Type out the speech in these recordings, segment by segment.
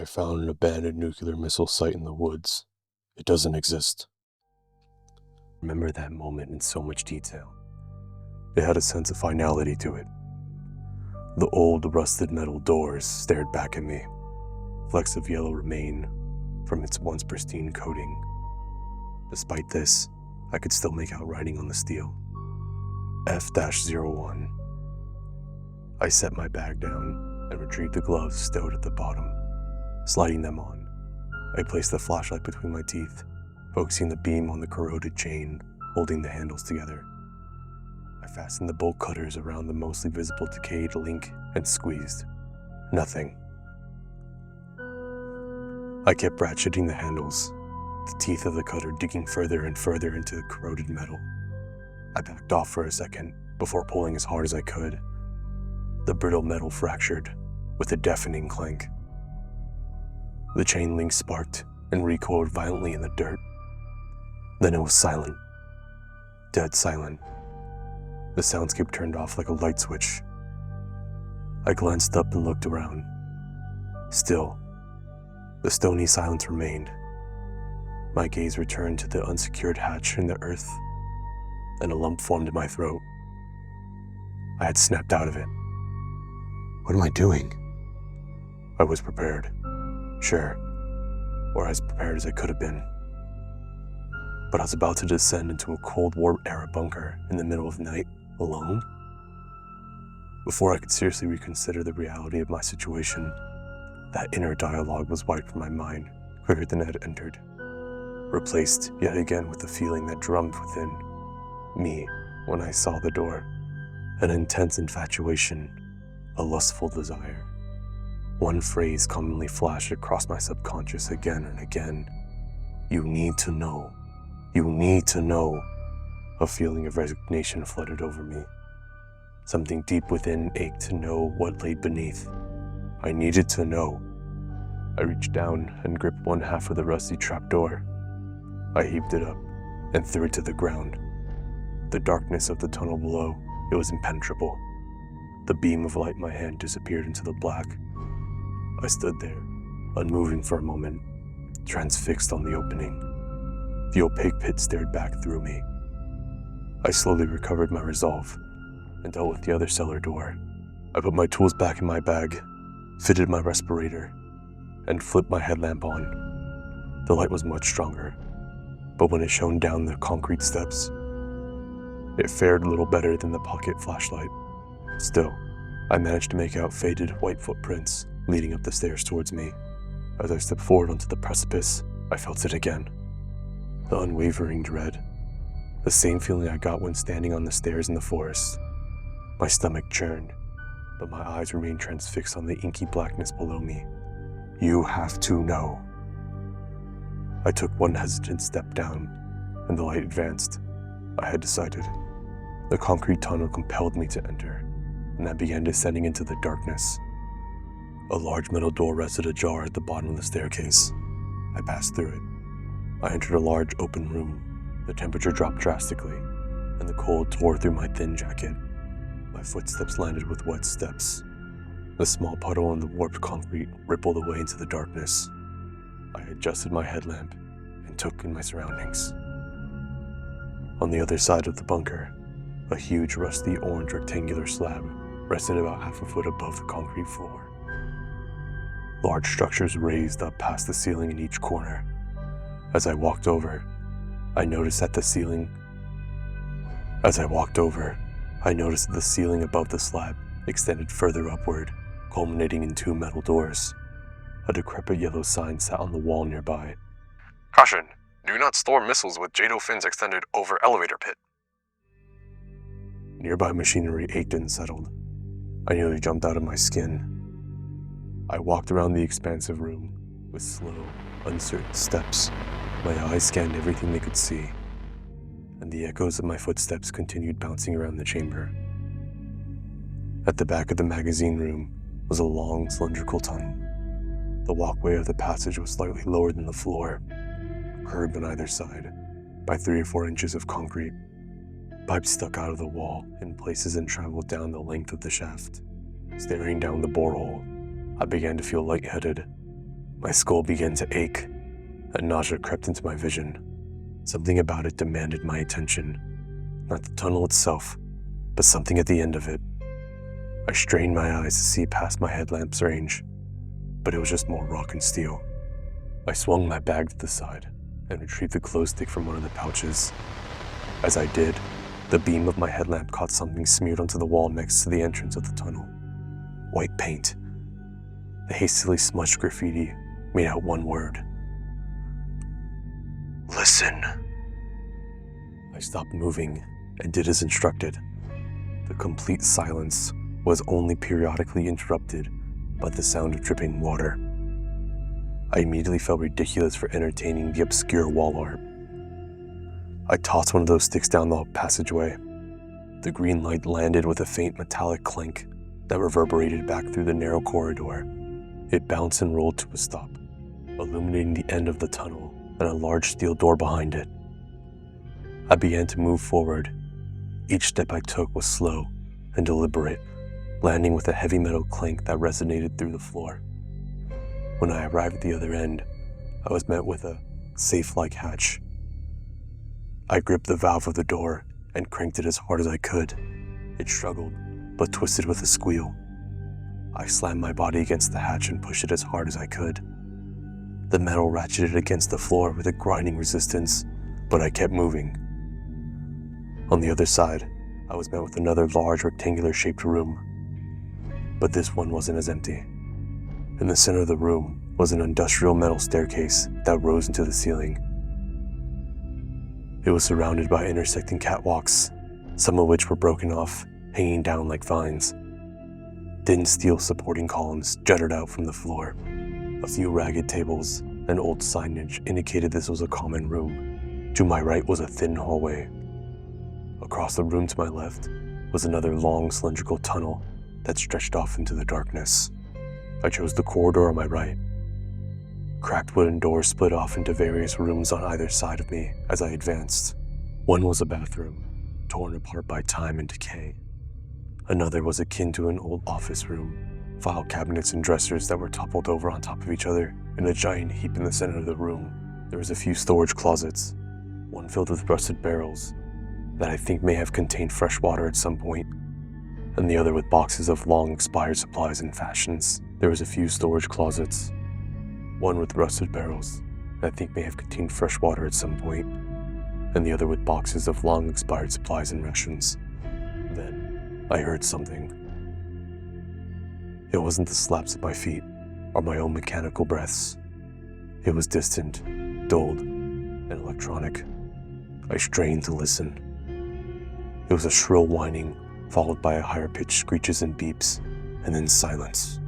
I found an abandoned nuclear missile site in the woods. It doesn't exist. I remember that moment in so much detail. It had a sense of finality to it. The old, rusted metal doors stared back at me. Flecks of yellow remain from its once pristine coating. Despite this, I could still make out writing on the steel. F-01. I set my bag down and retrieved the gloves stowed at the bottom. Sliding them on, I placed the flashlight between my teeth, focusing the beam on the corroded chain holding the handles together. I fastened the bolt cutters around the mostly visible decayed link and squeezed. Nothing. I kept ratcheting the handles, the teeth of the cutter digging further and further into the corroded metal. I backed off for a second before pulling as hard as I could. The brittle metal fractured with a deafening clank. The chain link sparked and recoiled violently in the dirt. Then it was silent. Dead silent. The soundscape turned off like a light switch. I glanced up and looked around. Still, the stony silence remained. My gaze returned to the unsecured hatch in the earth, and a lump formed in my throat. I had snapped out of it. What am I doing? I was prepared. Sure, or as prepared as I could have been. But I was about to descend into a Cold War-era bunker in the middle of the night, alone? Before I could seriously reconsider the reality of my situation, that inner dialogue was wiped from my mind quicker than it had entered, replaced yet again with the feeling that drummed within me when I saw the door, an intense infatuation, a lustful desire. One phrase commonly flashed across my subconscious again and again. You need to know. You need to know. A feeling of resignation flooded over me. Something deep within ached to know what lay beneath. I needed to know. I reached down and gripped one half of the rusty trapdoor. I heaved it up and threw it to the ground. The darkness of the tunnel below, it was impenetrable. The beam of light in my hand disappeared into the black. I stood there, unmoving for a moment, transfixed on the opening. The opaque pit stared back through me. I slowly recovered my resolve and dealt with the other cellar door. I put my tools back in my bag, fitted my respirator, and flipped my headlamp on. The light was much stronger, but when it shone down the concrete steps, it fared little better than the pocket flashlight. Still, I managed to make out faded white footprints leading up the stairs towards me. As I stepped forward onto the precipice, I felt it again. The unwavering dread. The same feeling I got when standing on the stairs in the forest. My stomach churned, but my eyes remained transfixed on the inky blackness below me. You have to know. I took one hesitant step down, and the light advanced. I had decided. The concrete tunnel compelled me to enter, and I began descending into the darkness. A large metal door rested ajar at the bottom of the staircase. I passed through it. I entered a large open room. The temperature dropped drastically, and the cold tore through my thin jacket. My footsteps landed with wet steps. The small puddle in the warped concrete rippled away into the darkness. I adjusted my headlamp and took in my surroundings. On the other side of the bunker, a huge rusty orange rectangular slab rested about half a foot above the concrete floor. Large structures raised up past the ceiling in each corner. As I walked over, I noticed that the ceiling above the slab extended further upward, culminating in two metal doors. A decrepit yellow sign sat on the wall nearby. Caution, do not store missiles with JATO fins extended over elevator pit. Nearby machinery ached and settled. I nearly jumped out of my skin. I walked around the expansive room with slow, uncertain steps. My eyes scanned everything they could see, and the echoes of my footsteps continued bouncing around the chamber. At the back of the magazine room was a long, cylindrical tunnel. The walkway of the passage was slightly lower than the floor, curved on either side by 3 or 4 inches of concrete. Pipes stuck out of the wall in places and traveled down the length of the shaft. Staring down the borehole, I began to feel lightheaded. My skull began to ache, and nausea crept into my vision. Something about it demanded my attention. Not the tunnel itself, but something at the end of it. I strained my eyes to see past my headlamp's range, but it was just more rock and steel. I swung my bag to the side and retrieved the glow stick from one of the pouches. As I did, the beam of my headlamp caught something smeared onto the wall next to the entrance of the tunnel. White paint. The hastily smudged graffiti made out one word. Listen. I stopped moving and did as instructed. The complete silence was only periodically interrupted by the sound of dripping water. I immediately felt ridiculous for entertaining the obscure wall art. I tossed one of those sticks down the passageway. The green light landed with a faint metallic clink that reverberated back through the narrow corridor. It bounced and rolled to a stop, illuminating the end of the tunnel and a large steel door behind it. I began to move forward. Each step I took was slow and deliberate, landing with a heavy metal clank that resonated through the floor. When I arrived at the other end, I was met with a safe-like hatch. I gripped the valve of the door and cranked it as hard as I could. It struggled, but twisted with a squeal. I slammed my body against the hatch and pushed it as hard as I could. The metal ratcheted against the floor with a grinding resistance, but I kept moving. On the other side, I was met with another large rectangular-shaped room, but this one wasn't as empty. In the center of the room was an industrial metal staircase that rose into the ceiling. It was surrounded by intersecting catwalks, some of which were broken off, hanging down like vines. Thin steel supporting columns jutted out from the floor. A few ragged tables and old signage indicated this was a common room. To my right was a thin hallway. Across the room to my left was another long cylindrical tunnel that stretched off into the darkness. I chose the corridor on my right. Cracked wooden doors split off into various rooms on either side of me as I advanced. One was a bathroom, torn apart by time and decay. Another was akin to an old office room, file cabinets and dressers that were toppled over on top of each other in a giant heap in the center of the room. There was a few storage closets, one filled with rusted barrels that I think may have contained fresh water at some point, and the other with boxes of long expired supplies and fashions. There was a few storage closets, one with rusted barrels that I think may have contained fresh water at some point, and the other with boxes of long expired supplies and rations. Then I heard something. It wasn't the slaps at my feet or my own mechanical breaths. It was distant, dulled, and electronic. I strained to listen. It was a shrill whining, followed by a higher-pitched screeches and beeps, and then silence.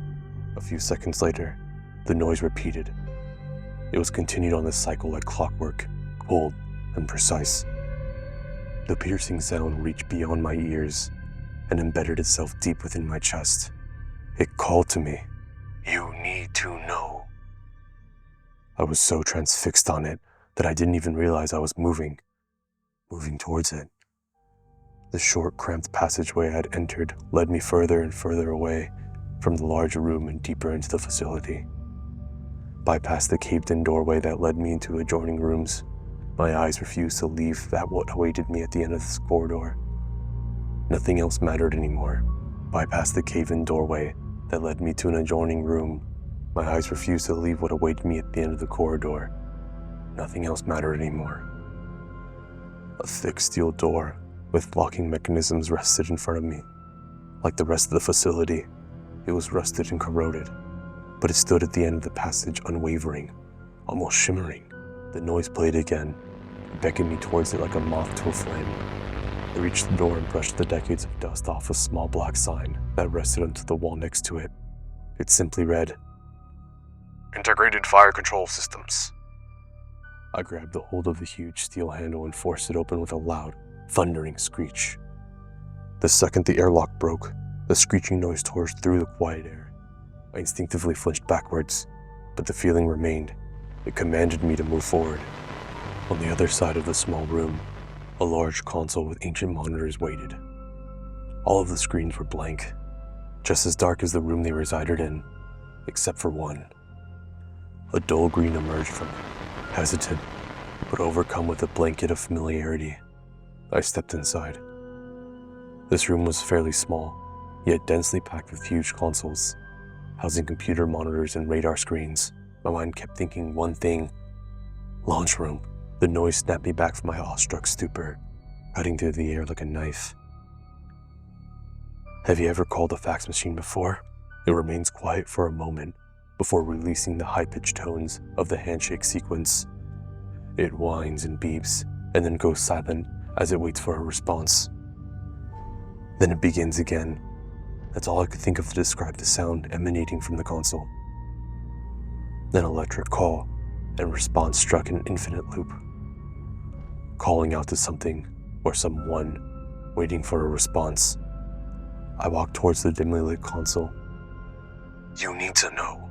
A few seconds later, the noise repeated. It was continued on this cycle like clockwork, cold and precise. The piercing sound reached beyond my ears and embedded itself deep within my chest. It called to me. You need to know. I was so transfixed on it that I didn't even realize I was moving towards it. The short, cramped passageway I had entered led me further and further away from the large room and deeper into the facility. Bypast the caved-in doorway that led me into adjoining rooms, my eyes refused to leave what awaited me at the end of this corridor. Nothing else mattered anymore. Bypast the cave-in doorway that led me to an adjoining room, my eyes refused to leave what awaited me at the end of the corridor. Nothing else mattered anymore. A thick steel door with locking mechanisms rested in front of me. Like the rest of the facility, it was rusted and corroded, but it stood at the end of the passage unwavering, almost shimmering. The noise played again, beckoned me towards it like a moth to a flame. I reached the door and brushed the decades of dust off a small black sign that rested onto the wall next to it. It simply read, Integrated Fire Control Systems. I grabbed the hold of the huge steel handle and forced it open with a loud, thundering screech. The second the airlock broke, the screeching noise tore through the quiet air. I instinctively flinched backwards, but the feeling remained. It commanded me to move forward. On the other side of the small room, a large console with ancient monitors waited. All of the screens were blank, just as dark as the room they resided in, except for one. A dull green emerged from it, hesitant, but overcome with a blanket of familiarity. I stepped inside. This room was fairly small, yet densely packed with huge consoles, housing computer monitors and radar screens. My mind kept thinking one thing: launch room. The noise snapped me back from my awestruck stupor, cutting through the air like a knife. Have you ever called a fax machine before? It remains quiet for a moment before releasing the high-pitched tones of the handshake sequence. It whines and beeps, and then goes silent as it waits for a response. Then it begins again. That's all I could think of to describe the sound emanating from the console. Then electric call and response struck in an infinite loop, calling out to something or someone, waiting for a response. I walked towards the dimly lit console. You need to know.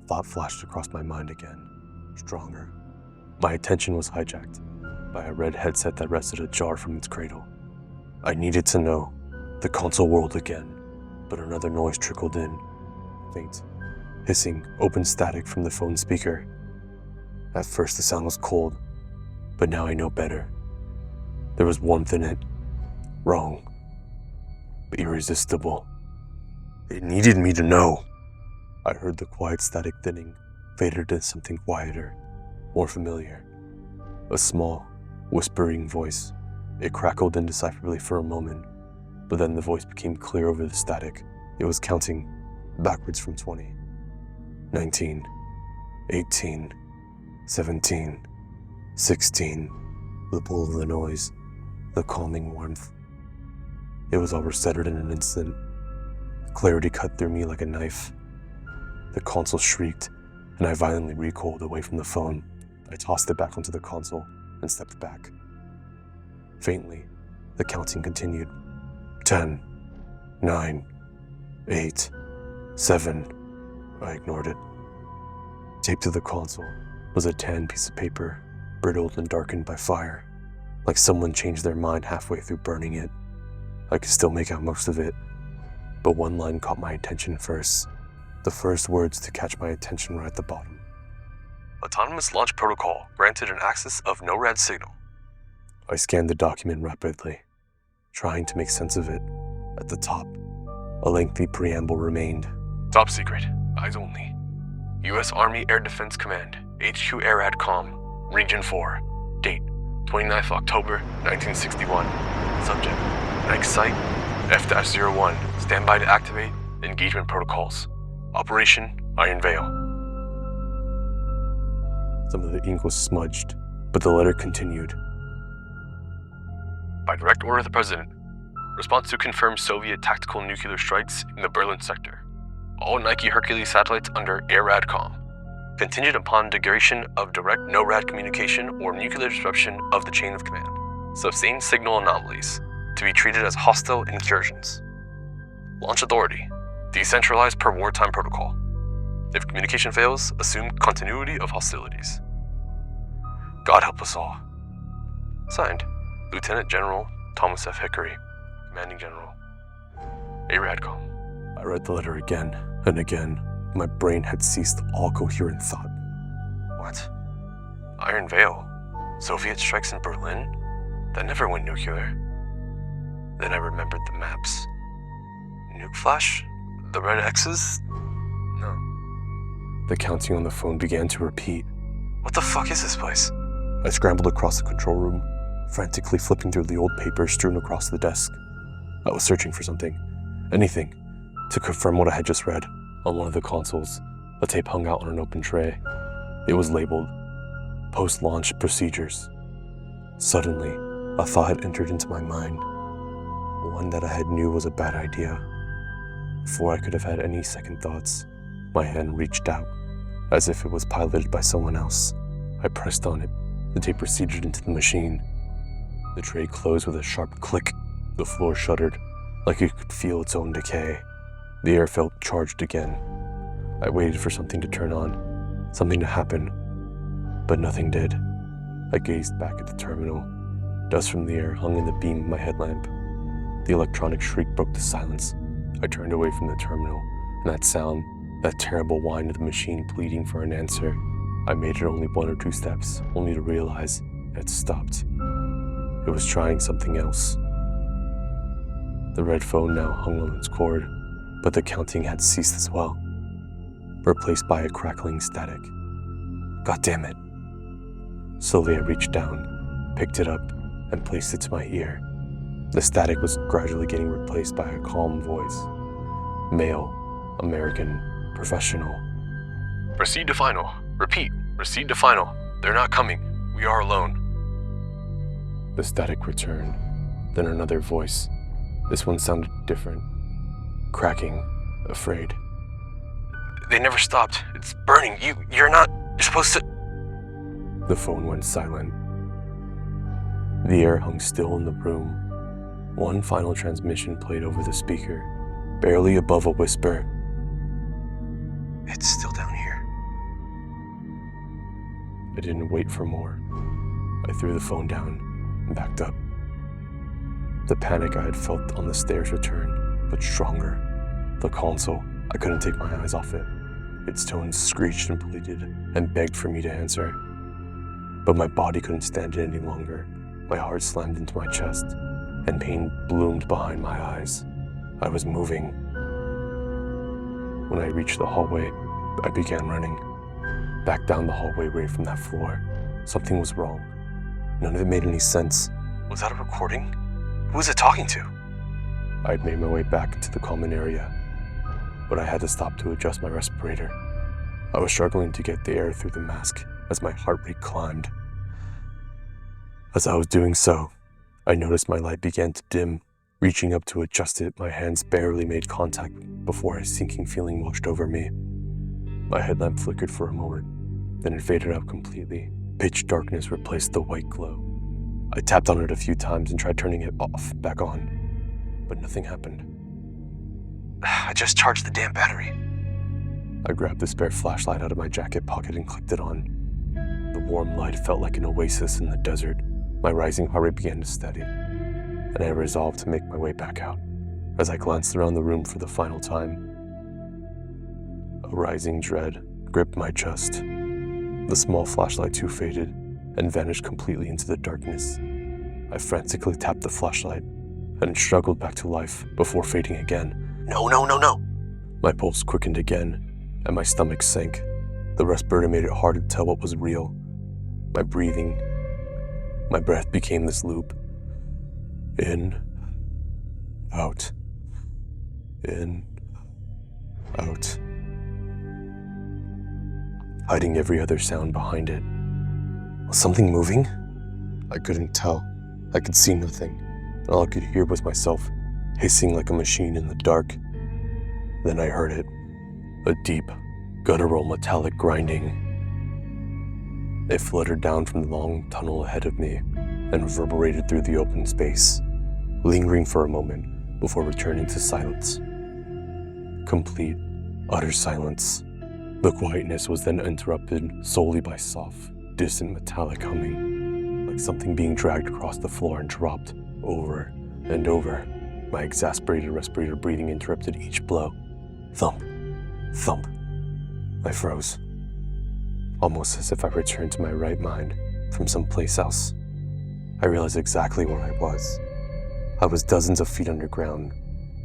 Thought flashed across my mind again, stronger. My attention was hijacked by a red headset that rested ajar from its cradle. I needed to know. The console whirled again, but another noise trickled in. Faint, hissing, open static from the phone speaker. At first the sound was cold, but now I know better. There was warmth in it. Wrong, but irresistible. It needed me to know. I heard the quiet static thinning, faded into something quieter, more familiar. A small, whispering voice. It crackled indecipherably for a moment, but then the voice became clear over the static. It was counting backwards from 20, 19, 18, 17, 16. The pull of the noise, the calming warmth. It was all resetted in an instant. Clarity cut through me like a knife. The console shrieked, and I violently recoiled away from the phone. I tossed it back onto the console and stepped back. Faintly, the counting continued. 10, 9, 8, 7. I ignored it. Taped to the console was a tan piece of paper, brittled and darkened by fire, like someone changed their mind halfway through burning it. I could still make out most of it, but one line caught my attention first. The first words to catch my attention were at the bottom. Autonomous launch protocol granted an access of NORAD signal. I scanned the document rapidly, trying to make sense of it. At the top, a lengthy preamble remained. Top secret, eyes only. U.S. Army Air Defense Command, HQ AirAdCom, Region 4. Date, 29th October, 1961. Subject, next site, F-01. Standby to activate engagement protocols. Operation Iron Veil. Some of the ink was smudged, but the letter continued. By direct order of the President, response to confirmed Soviet tactical nuclear strikes in the Berlin sector. All Nike Hercules satellites under AirAdCom. Contingent upon degradation of direct NORAD communication or nuclear disruption of the chain of command. Sustained signal anomalies to be treated as hostile incursions. Launch authority, decentralized per wartime protocol. If communication fails, assume continuity of hostilities. God help us all. Signed, Lieutenant General Thomas F. Hickory, Commanding General, AirAdCom. I read the letter again and again. My brain had ceased all coherent thought. What? Iron Veil? Soviet strikes in Berlin? That never went nuclear. Then I remembered the maps. Nuke flash? The red X's? No. The counting on the phone began to repeat. What the fuck is this place? I scrambled across the control room, frantically flipping through the old papers strewn across the desk. I was searching for something, anything, to confirm what I had just read. On one of the consoles, a tape hung out on an open tray. It was labeled, Post-Launch Procedures. Suddenly, a thought had entered into my mind, one that I had knew was a bad idea. Before I could have had any second thoughts, my hand reached out, as if it was piloted by someone else. I pressed on it. The tape proceeded into the machine. The tray closed with a sharp click. The floor shuddered, like it could feel its own decay. The air felt charged again. I waited for something to turn on, something to happen, but nothing did. I gazed back at the terminal. Dust from the air hung in the beam of my headlamp. The electronic shriek broke the silence. I turned away from the terminal, and that sound, That terrible whine of the machine pleading for an answer. I made it only 1 or 2 steps, only to realize it had stopped. It was trying something else. The red phone now hung on its cord, but the counting had ceased as well, replaced by a crackling static. God damn it. Slowly I reached down, picked it up, and placed it to my ear. The static was gradually getting replaced by a calm voice. Male, American, professional. Proceed to final. Repeat. Proceed to final. They're not coming. We are alone. The static returned, then another voice. This one sounded different. Cracking, afraid. They never stopped. It's burning. You're supposed to... The phone went silent. The air hung still in the room. One final transmission played over the speaker, barely above a whisper. It's still down here. I didn't wait for more. I threw the phone down and backed up. The panic I had felt on the stairs returned, but stronger. The console, I couldn't take my eyes off it. Its tones screeched and pleaded and begged for me to answer. But my body couldn't stand it any longer. My heart slammed into my chest, and pain bloomed behind my eyes. I was moving. When I reached the hallway, I began running. Back down the hallway away from that floor. Something was wrong. None of it made any sense. Was that a recording? Who was it talking to? I had made my way back into the common area, but I had to stop to adjust my respirator. I was struggling to get the air through the mask as my heart rate climbed. As I was doing so, I noticed my light began to dim. Reaching up to adjust it, my hands barely made contact before a sinking feeling washed over me. My headlamp flickered for a moment, then it faded out completely. Pitch darkness replaced the white glow. I tapped on it a few times and tried turning it back on, but nothing happened. I just charged the damn battery. I grabbed the spare flashlight out of my jacket pocket and clicked it on. The warm light felt like an oasis in the desert. My rising heart rate began to steady, and I resolved to make my way back out. As I glanced around the room for the final time, a rising dread gripped my chest. The small flashlight too faded and vanished completely into the darkness. I frantically tapped the flashlight, and it struggled back to life before fading again. No. My pulse quickened again, and my stomach sank. The respirator made it hard to tell what was real. My breath became this loop. In, out, in, out. Hiding every other sound behind it. Was something moving? I couldn't tell. I could see nothing, and all I could hear was myself hissing like a machine in the dark. Then I heard it. A deep, guttural metallic grinding. It fluttered down from the long tunnel ahead of me and reverberated through the open space, lingering for a moment before returning to silence. Complete, utter silence. The quietness was then interrupted solely by soft, distant metallic humming, like something being dragged across the floor and dropped over and over. My exasperated respirator breathing interrupted each blow. Thump, thump. I froze, almost as if I returned to my right mind from someplace else. I realized exactly where I was. I was dozens of feet underground,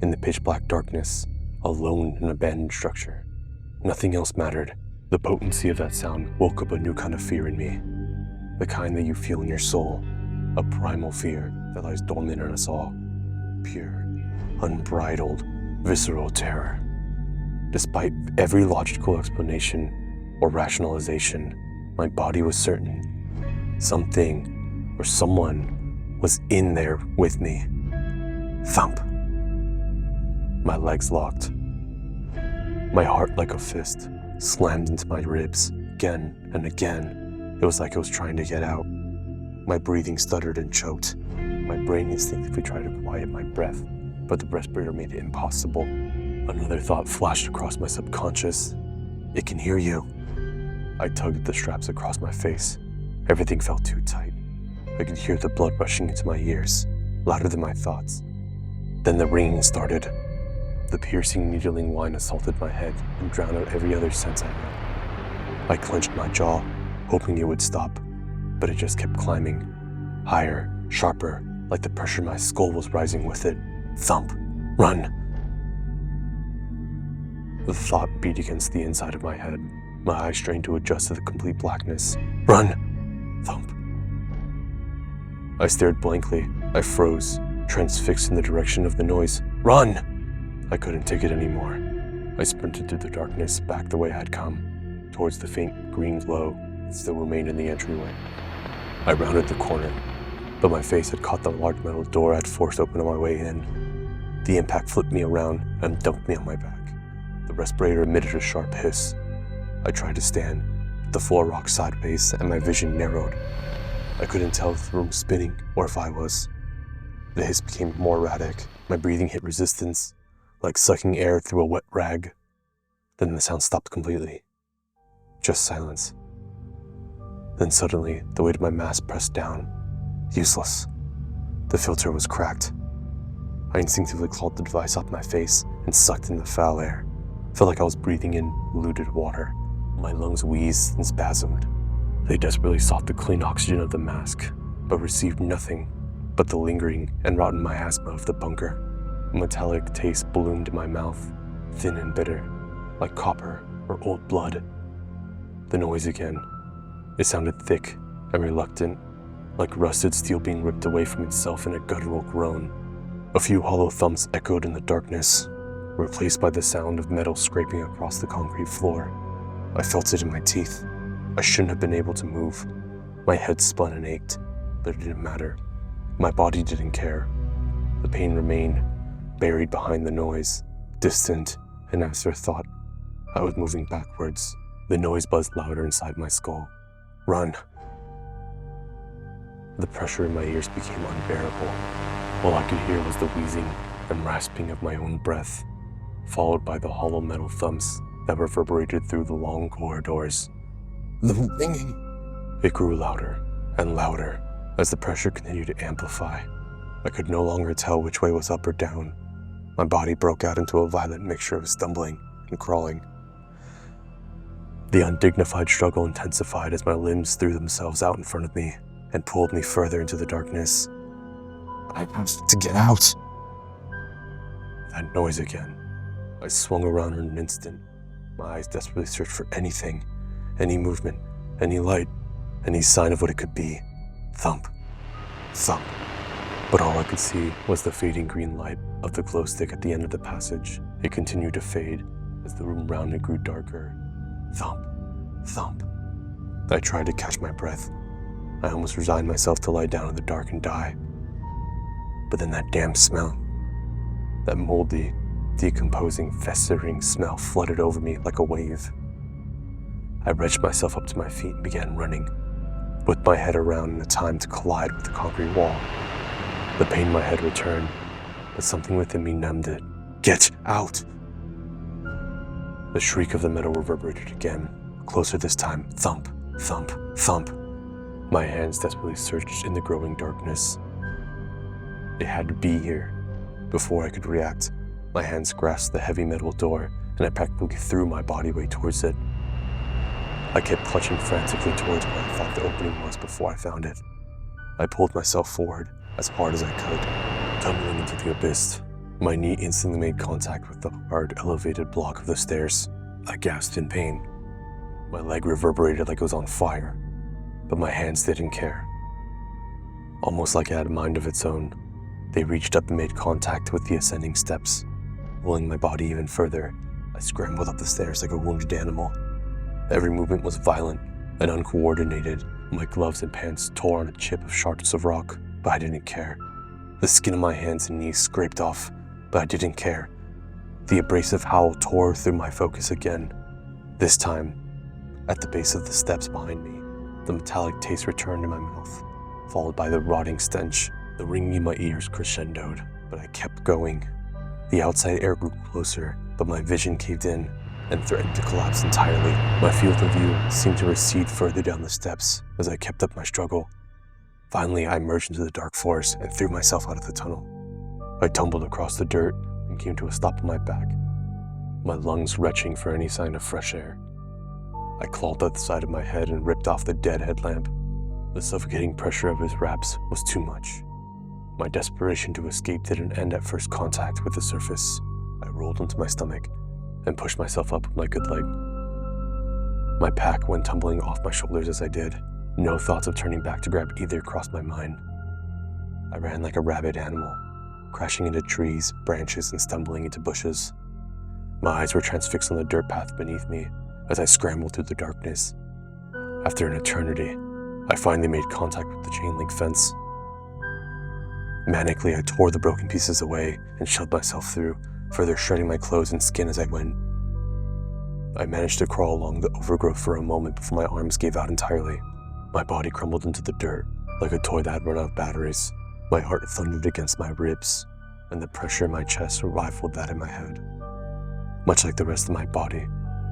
in the pitch-black darkness, alone in an abandoned structure. Nothing else mattered. The potency of that sound woke up a new kind of fear in me. The kind that you feel in your soul. A primal fear that lies dormant in us all. Pure, unbridled, visceral terror. Despite every logical explanation or rationalization, my body was certain something or someone was in there with me. Thump. My legs locked. My heart, like a fist, slammed into my ribs again and again. It was like it was trying to get out. My breathing stuttered and choked. My brain instinctively tried to quiet my breath, but the respirator made it impossible. Another thought flashed across my subconscious. It can hear you. I tugged at the straps across my face. Everything felt too tight. I could hear the blood rushing into my ears, louder than my thoughts. Then the ringing started. The piercing, needling whine assaulted my head and drowned out every other sense I had. I clenched my jaw, hoping it would stop, but it just kept climbing. Higher, sharper, like the pressure my skull was rising with it. Thump! Run! The thought beat against the inside of my head. My eyes strained to adjust to the complete blackness. Run! Thump! I stared blankly. I froze, transfixed in the direction of the noise. Run! I couldn't take it anymore. I sprinted through the darkness back the way I had come, towards the faint green glow that still remained in the entryway. I rounded the corner, but my face had caught the large metal door I had forced open on my way in. The impact flipped me around and dumped me on my back. The respirator emitted a sharp hiss. I tried to stand, but the floor rocked sideways and my vision narrowed. I couldn't tell if the room was spinning or if I was. The hiss became more erratic. My breathing hit resistance, like sucking air through a wet rag. Then the sound stopped completely. Just silence. Then suddenly, the weight of my mask pressed down. Useless. The filter was cracked. I instinctively clawed the device off my face and sucked in the foul air. Felt like I was breathing in polluted water. My lungs wheezed and spasmed. They desperately sought the clean oxygen of the mask, but received nothing but the lingering and rotten miasma of the bunker. A metallic taste ballooned in my mouth, thin and bitter, like copper or old blood. The noise again. It sounded thick and reluctant, like rusted steel being ripped away from itself in a guttural groan. A few hollow thumps echoed in the darkness, replaced by the sound of metal scraping across the concrete floor. I felt it in my teeth. I shouldn't have been able to move. My head spun and ached, but it didn't matter. My body didn't care. The pain remained, buried behind the noise, distant and afterthought. I was moving backwards. The noise buzzed louder inside my skull. Run! The pressure in my ears became unbearable. All I could hear was the wheezing and rasping of my own breath, followed by the hollow metal thumps that reverberated through the long corridors. The ringing! It grew louder and louder as the pressure continued to amplify. I could no longer tell which way was up or down. My body broke out into a violent mixture of stumbling and crawling. The undignified struggle intensified as my limbs threw themselves out in front of me and pulled me further into the darkness. I have to get out! That noise again. I swung around in an instant. My eyes desperately searched for anything, any movement, any light, any sign of what it could be. Thump. Thump. But all I could see was the fading green light of the glow stick at the end of the passage. It continued to fade as the room around me grew darker. Thump. Thump. I tried to catch my breath. I almost resigned myself to lie down in the dark and die. But then that damn smell, that moldy, decomposing, festering smell flooded over me like a wave. I wrenched myself up to my feet and began running, with my head around in a time to collide with the concrete wall. The pain in my head returned, but something within me numbed it. Get out! The shriek of the metal reverberated again, closer this time. Thump, thump, thump. My hands desperately searched in the growing darkness. It had to be here. Before I could react, my hands grasped the heavy metal door, and I practically threw my body weight towards it. I kept clutching frantically towards where I thought the opening was before I found it. I pulled myself forward as hard as I could, tumbling into the abyss. My knee instantly made contact with the hard, elevated block of the stairs. I gasped in pain. My leg reverberated like it was on fire, but my hands didn't care. Almost like it had a mind of its own, they reached up and made contact with the ascending steps. Pulling my body even further, I scrambled up the stairs like a wounded animal. Every movement was violent and uncoordinated. My gloves and pants tore on a chip of shards of rock, but I didn't care. The skin of my hands and knees scraped off, but I didn't care. The abrasive howl tore through my focus again. This time, at the base of the steps behind me, the metallic taste returned to my mouth, followed by the rotting stench. The ringing in my ears crescendoed, but I kept going. The outside air grew closer, but my vision caved in and threatened to collapse entirely. My field of view seemed to recede further down the steps as I kept up my struggle. Finally, I emerged into the dark forest and threw myself out of the tunnel. I tumbled across the dirt and and came to a stop on my back, my lungs retching for any sign of fresh air. I clawed at the side of my head and ripped off the dead headlamp. The suffocating pressure of his wraps was too much. My desperation to escape didn't end at first contact with the surface. I rolled onto my stomach and pushed myself up with my good leg. My pack went tumbling off my shoulders as I did. No thoughts of turning back to grab either crossed my mind. I ran like a rabid animal, crashing into trees, branches, and stumbling into bushes. My eyes were transfixed on the dirt path beneath me as I scrambled through the darkness. After an eternity, I finally made contact with the chain-link fence. Manically, I tore the broken pieces away and shoved myself through, further shredding my clothes and skin as I went. I managed to crawl along the overgrowth for a moment before my arms gave out entirely. My body crumbled into the dirt like a toy that had run out of batteries. My heart thundered against my ribs, and the pressure in my chest rivaled that in my head. Much like the rest of my body,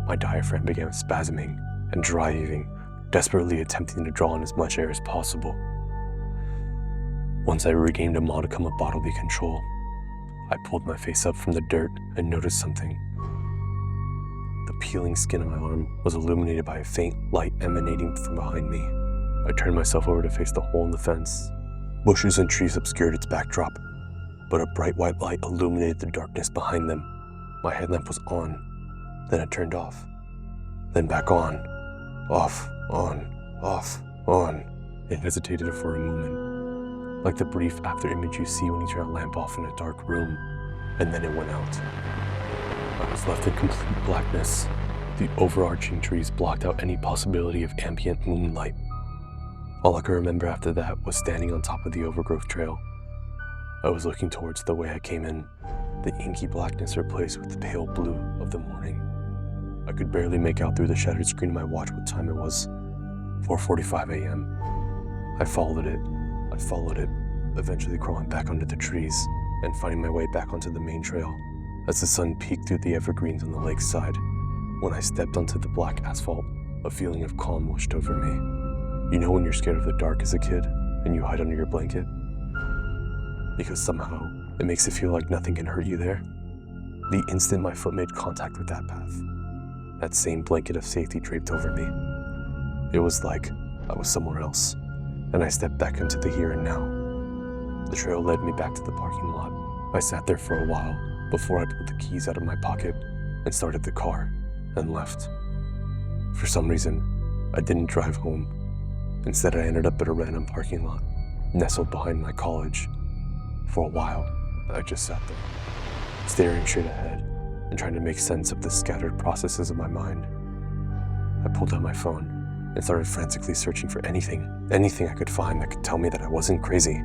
my diaphragm began spasming and dry heaving, desperately attempting to draw in as much air as possible. Once I regained a modicum of bodily control, I pulled my face up from the dirt and noticed something. The peeling skin of my arm was illuminated by a faint light emanating from behind me. I turned myself over to face the hole in the fence. Bushes and trees obscured its backdrop, but a bright white light illuminated the darkness behind them. My headlamp was on, then it turned off, then back on, off, on, off, on. It hesitated for a moment, like the brief after image you see when you turn a lamp off in a dark room, and then it went out. I was left in complete blackness. The overarching trees blocked out any possibility of ambient moonlight. All I could remember after that was standing on top of the overgrowth trail. I was looking towards the way I came in, the inky blackness replaced with the pale blue of the morning. I could barely make out through the shattered screen of my watch what time it was. 4:45 a.m. I followed it, eventually crawling back under the trees and finding my way back onto the main trail as the sun peeked through the evergreens on the lakeside. When I stepped onto the black asphalt, a feeling of calm washed over me. You know when you're scared of the dark as a kid and you hide under your blanket? Because somehow it makes it feel like nothing can hurt you there. The instant my foot made contact with that path, that same blanket of safety draped over me, it was like I was somewhere else, and I stepped back into the here and now. The trail led me back to the parking lot. I sat there for a while before I pulled the keys out of my pocket and started the car and left. For some reason, I didn't drive home. Instead, I ended up at a random parking lot, nestled behind my college. For a while, I just sat there, staring straight ahead and trying to make sense of the scattered processes of my mind. I pulled out my phone and started frantically searching for anything I could find that could tell me that I wasn't crazy.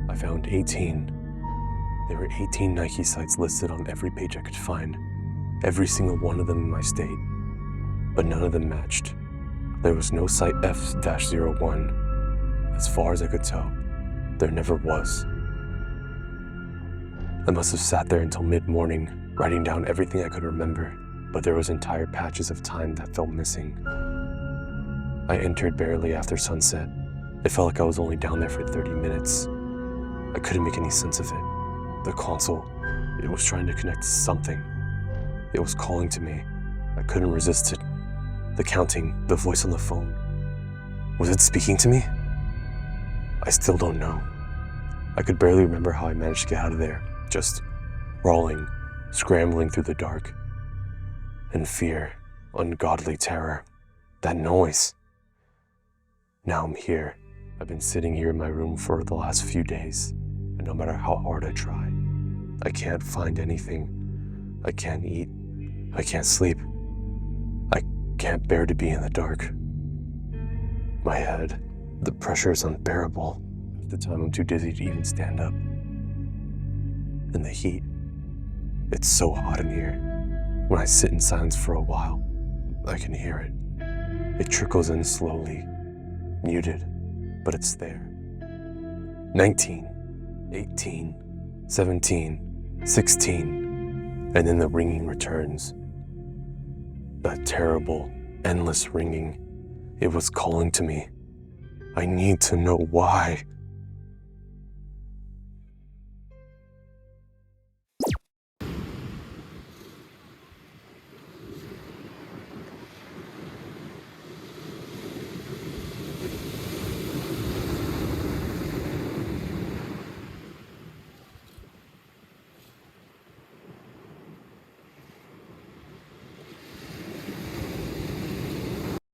I found 18. There were 18 Nike sites listed on every page I could find, every single one of them in my state, but none of them matched. There was no site F-01. As far as I could tell, there never was. I must have sat there until mid-morning, writing down everything I could remember, but there was entire patches of time that felt missing. I entered barely after sunset. It felt like I was only down there for 30 minutes. I couldn't make any sense of it. The console, it was trying to connect to something. It was calling to me. I couldn't resist it. The counting, the voice on the phone. Was it speaking to me? I still don't know. I could barely remember how I managed to get out of there, just crawling, scrambling through the dark. And fear, ungodly terror, that noise. Now I'm here. I've been sitting here in my room for the last few days, and no matter how hard I try, I can't find anything. I can't eat. I can't sleep. I can't bear to be in the dark. My head, the pressure is unbearable. At the time, I'm too dizzy to even stand up. And the heat, it's so hot in here. When I sit in silence for a while, I can hear it. It trickles in slowly, muted, but it's there. 19, 18, 17, 16, and then the ringing returns. That terrible, endless ringing. It was calling to me. I need to know why.